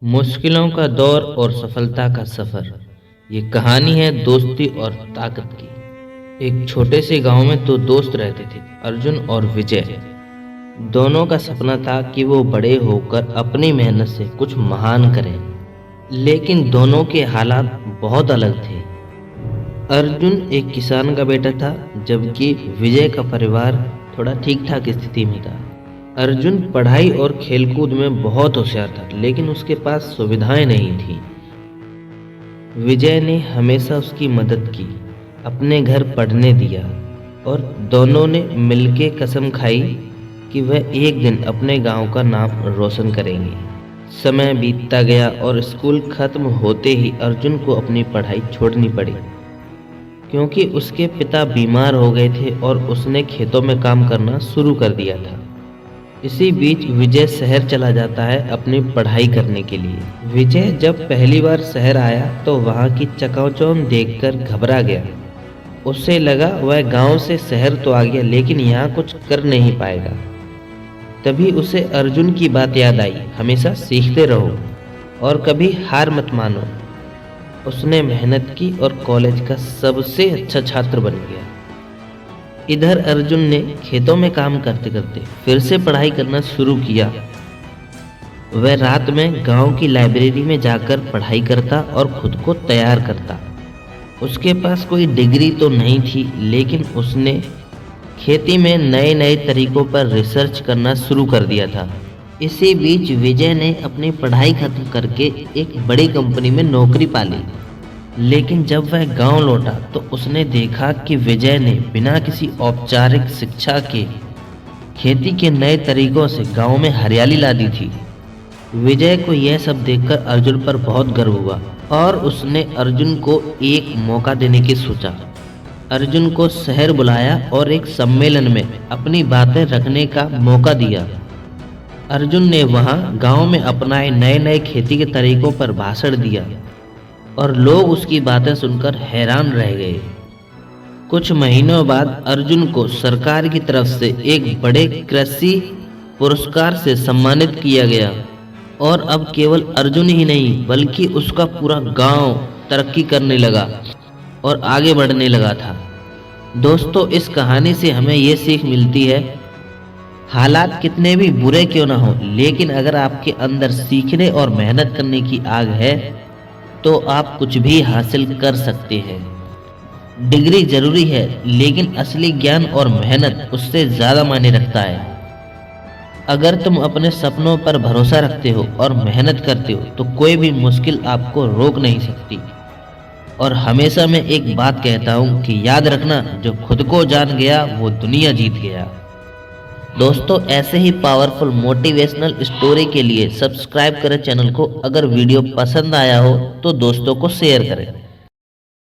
मुश्किलों का दौर और सफलता का सफर। ये कहानी है दोस्ती और ताकत की। एक छोटे से गांव में दो दोस्त रहते थे, अर्जुन और विजय। दोनों का सपना था कि वो बड़े होकर अपनी मेहनत से कुछ महान करें, लेकिन दोनों के हालात बहुत अलग थे। अर्जुन एक किसान का बेटा था, जबकि विजय का परिवार थोड़ा ठीक ठाक स्थिति में था। अर्जुन पढ़ाई और खेलकूद में बहुत होशियार था, लेकिन उसके पास सुविधाएं नहीं थी। विजय ने हमेशा उसकी मदद की, अपने घर पढ़ने दिया और दोनों ने मिलकर कसम खाई कि वह एक दिन अपने गांव का नाम रोशन करेंगे। समय बीतता गया और स्कूल खत्म होते ही अर्जुन को अपनी पढ़ाई छोड़नी पड़ी, क्योंकि उसके पिता बीमार हो गए थे और उसने खेतों में काम करना शुरू कर दिया था। इसी बीच विजय शहर चला जाता है अपनी पढ़ाई करने के लिए। विजय जब पहली बार शहर आया तो वहाँ की चकाचौंध देखकर घबरा गया। उसे लगा वह गांव से शहर तो आ गया, लेकिन यहाँ कुछ कर नहीं पाएगा। तभी उसे अर्जुन की बात याद आई, हमेशा सीखते रहो और कभी हार मत मानो। उसने मेहनत की और कॉलेज का सबसे अच्छा छात्र बन गया। इधर अर्जुन ने खेतों में काम करते करते फिर से पढ़ाई करना शुरू किया। वह रात में गांव की लाइब्रेरी में जाकर पढ़ाई करता और खुद को तैयार करता। उसके पास कोई डिग्री तो नहीं थी, लेकिन उसने खेती में नए नए तरीकों पर रिसर्च करना शुरू कर दिया था। इसी बीच विजय ने अपनी पढ़ाई खत्म करके एक बड़ी कंपनी में नौकरी पा ली। लेकिन जब वह गांव लौटा तो उसने देखा कि विजय ने बिना किसी औपचारिक शिक्षा के खेती के नए तरीकों से गांव में हरियाली ला दी थी। विजय को यह सब देखकर अर्जुन पर बहुत गर्व हुआ और उसने अर्जुन को एक मौका देने की सोचा। अर्जुन को शहर बुलाया और एक सम्मेलन में अपनी बातें रखने का मौका दिया। अर्जुन ने वहां गांव में अपनाए नए नए खेती के तरीकों पर भाषण दिया और लोग उसकी बातें सुनकर हैरान रह गए। कुछ महीनों बाद अर्जुन को सरकार की तरफ से एक बड़े कृषि पुरस्कार से सम्मानित किया गया और अब केवल अर्जुन ही नहीं बल्कि उसका पूरा गांव तरक्की करने लगा और आगे बढ़ने लगा था। दोस्तों, इस कहानी से हमें ये सीख मिलती है, हालात कितने भी बुरे क्यों ना हो, लेकिन अगर आपके अंदर सीखने और मेहनत करने की आग है तो आप कुछ भी हासिल कर सकते हैं। डिग्री जरूरी है, लेकिन असली ज्ञान और मेहनत उससे ज़्यादा मायने रखता है। अगर तुम अपने सपनों पर भरोसा रखते हो और मेहनत करते हो तो कोई भी मुश्किल आपको रोक नहीं सकती। और हमेशा मैं एक बात कहता हूँ कि याद रखना, जो खुद को जान गया वो दुनिया जीत गया। दोस्तों, ऐसे ही पावरफुल मोटिवेशनल स्टोरी के लिए सब्सक्राइब करें चैनल को। अगर वीडियो पसंद आया हो तो दोस्तों को शेयर करें।